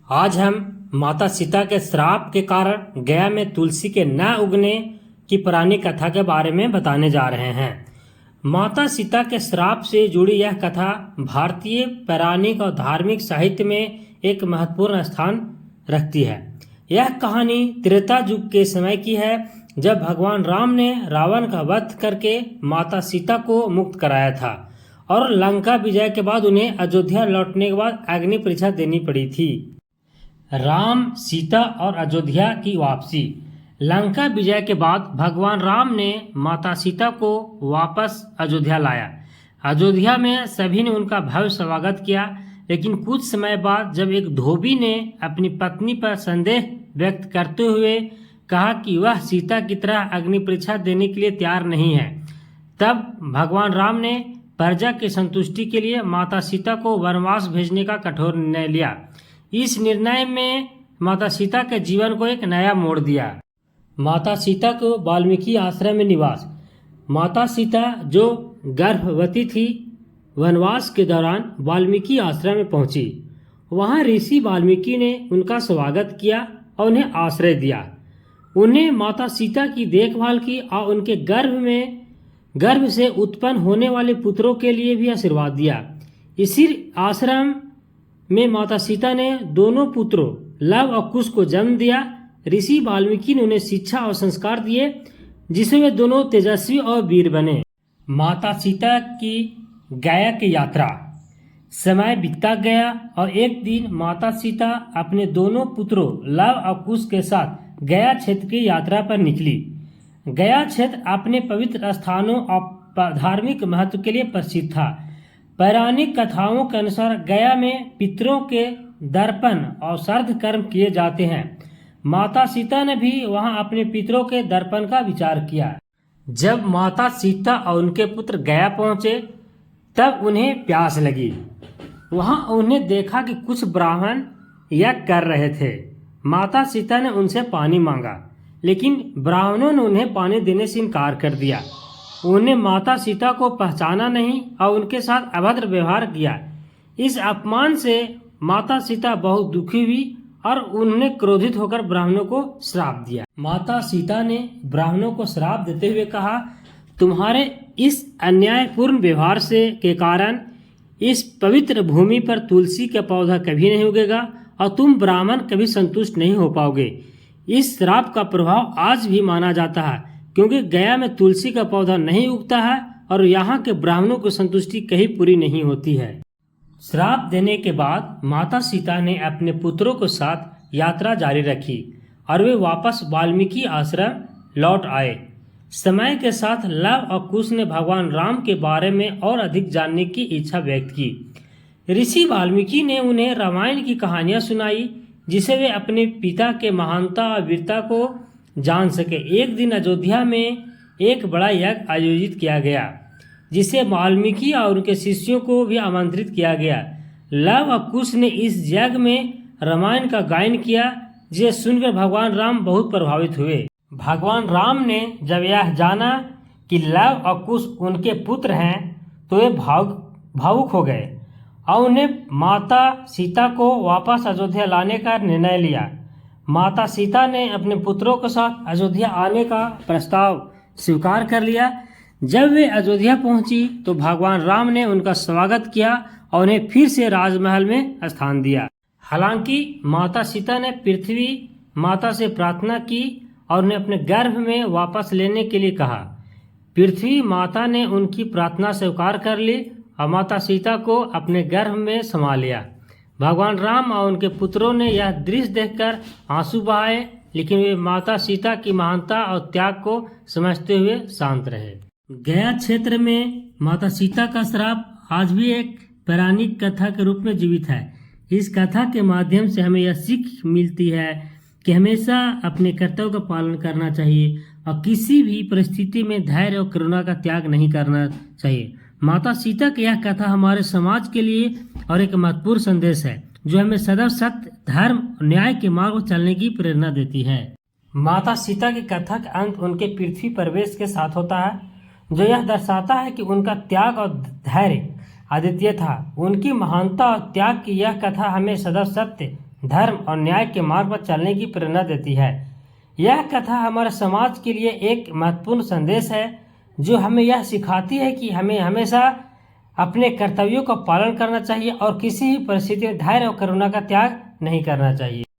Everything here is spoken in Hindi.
आज हम माता सीता के श्राप के कारण गया में तुलसी के न उगने की पुरानी कथा के बारे में बताने जा रहे हैं। माता सीता के श्राप से जुड़ी यह कथा भारतीय पौराणिक और धार्मिक साहित्य में एक महत्वपूर्ण स्थान रखती है। यह कहानी त्रेता युग के समय की है, जब भगवान राम ने रावण का वध करके माता सीता को मुक्त कराया था और लंका विजय के बाद उन्हें अयोध्या लौटने के बाद अग्नि परीक्षा देनी पड़ी थी। राम, सीता और अयोध्या की वापसी। लंका विजय के बाद भगवान राम ने माता सीता को वापस अयोध्या लाया। अयोध्या में सभी ने उनका भव्य स्वागत किया, लेकिन कुछ समय बाद जब एक धोबी ने अपनी पत्नी पर संदेह व्यक्त करते हुए कहा कि वह सीता की तरह अग्नि परीक्षा देने के लिए तैयार नहीं है, तब भगवान राम ने प्रजा की संतुष्टि के लिए माता सीता को वनवास भेजने का कठोर निर्णय लिया। इस निर्णय में माता सीता के जीवन को एक नया मोड़ दिया। माता सीता को वाल्मीकि आश्रम में निवास। माता सीता जो गर्भवती थी, वनवास के दौरान वाल्मीकि आश्रम में पहुंची। वहां ऋषि वाल्मीकि ने उनका स्वागत किया और उन्हें आश्रय दिया। उन्हें माता सीता की देखभाल की और उनके गर्भ से उत्पन्न होने वाले पुत्रों के लिए भी आशीर्वाद दिया। इसी आश्रम में माता सीता ने दोनों पुत्रों लव और कुश को जन्म दिया। ऋषि वाल्मीकि ने उन्हें शिक्षा और संस्कार दिए, जिससे वे दोनों तेजस्वी और वीर बने। माता सीता की गया की यात्रा। समय बीतता गया और एक दिन माता सीता अपने दोनों पुत्रों लव और कुश के साथ गया क्षेत्र की यात्रा पर निकली। गया क्षेत्र अपने पवित्र स्थानों और धार्मिक महत्व के लिए प्रसिद्ध था। पौराणिक कथाओं के अनुसार गया में पितरों के दर्पण और श्राद्ध कर्म किए जाते हैं। माता सीता ने भी वहां अपने पितरों के दर्पण का विचार किया। जब माता सीता और उनके पुत्र गया पहुंचे, तब उन्हें प्यास लगी। वहां उन्हें देखा कि कुछ ब्राह्मण यज्ञ कर रहे थे। माता सीता ने उनसे पानी मांगा, लेकिन ब्राह्मणों ने उन्हें पानी देने से इनकार कर दिया। उन्हें माता सीता को पहचाना नहीं और उनके साथ अभद्र व्यवहार किया। इस अपमान से माता सीता बहुत दुखी हुई और उन्होंने क्रोधित होकर ब्राह्मणों को श्राप दिया। माता सीता ने ब्राह्मणों को श्राप देते हुए कहा, तुम्हारे इस अन्यायपूर्ण व्यवहार से के कारण इस पवित्र भूमि पर तुलसी का पौधा कभी नहीं उगेगा और तुम ब्राह्मण कभी संतुष्ट नहीं हो पाओगे। इस श्राप का प्रभाव आज भी माना जाता है, क्योंकि गया में तुलसी का पौधा नहीं उगता है और यहाँ के ब्राह्मणों की संतुष्टि कहीं पूरी नहीं होती है। श्राप देने के बाद माता सीता ने अपने पुत्रों के साथ यात्रा जारी रखी और वे वापस वाल्मीकि आश्रम लौट आए। समय के साथ लव और कुश ने भगवान राम के बारे में और अधिक जानने की इच्छा व्यक्त की। ऋषि वाल्मीकि ने उन्हें रामायण की कहानियां सुनाई, जिसे वे अपने पिता के महानता और वीरता को जान सके। एक दिन अयोध्या में एक बड़ा यज्ञ आयोजित किया गया, जिसे वाल्मीकि और उनके शिष्यों को भी आमंत्रित किया गया। लव और कुश ने इस यज्ञ में रामायण का गायन किया, जिसे सुनकर भगवान राम बहुत प्रभावित हुए। भगवान राम ने जब यह जाना कि लव और कुश उनके पुत्र हैं, तो वे भावुक हो गए और उन्हें माता सीता को वापस अयोध्या लाने का निर्णय लिया। माता सीता ने अपने पुत्रों के साथ अयोध्या आने का प्रस्ताव स्वीकार कर लिया। जब वे अयोध्या पहुंची तो भगवान राम ने उनका स्वागत किया और उन्हें फिर से राजमहल में स्थान दिया। हालांकि माता सीता ने पृथ्वी माता से प्रार्थना की और उन्हें अपने गर्भ में वापस लेने के लिए कहा। पृथ्वी माता ने उनकी प्रार्थना स्वीकार कर ली और माता सीता को अपने गर्भ में समा लिया। भगवान राम और उनके पुत्रों ने यह दृश्य देखकर आंसू बहाए, लेकिन वे माता सीता की महानता और त्याग को समझते हुए शांत रहे। गया क्षेत्र में माता सीता का श्राप आज भी एक पौराणिक कथा के रूप में जीवित है। इस कथा के माध्यम से हमें यह सीख मिलती है कि हमेशा अपने कर्तव्य का पालन करना चाहिए और किसी भी परिस्थिति में धैर्य और करुणा का त्याग नहीं करना चाहिए। माता सीता की यह कथा हमारे समाज के लिए और एक महत्वपूर्ण संदेश है, जो हमें सदैव सत्य, धर्म और न्याय के मार्ग पर चलने की प्रेरणा देती है। माता सीता की कथा का अंत उनके पृथ्वी प्रवेश के साथ होता है, जो यह दर्शाता है कि उनका त्याग और धैर्य अद्वितीय था। उनकी महानता और त्याग की यह कथा हमें सदैव सत्य, धर्म और न्याय के मार्ग पर चलने की प्रेरणा देती है। यह कथा हमारे समाज के लिए एक महत्वपूर्ण संदेश है, जो हमें यह सिखाती है कि हमें हमेशा अपने कर्तव्यों का पालन करना चाहिए और किसी भी परिस्थिति में धैर्य और करुणा का त्याग नहीं करना चाहिए।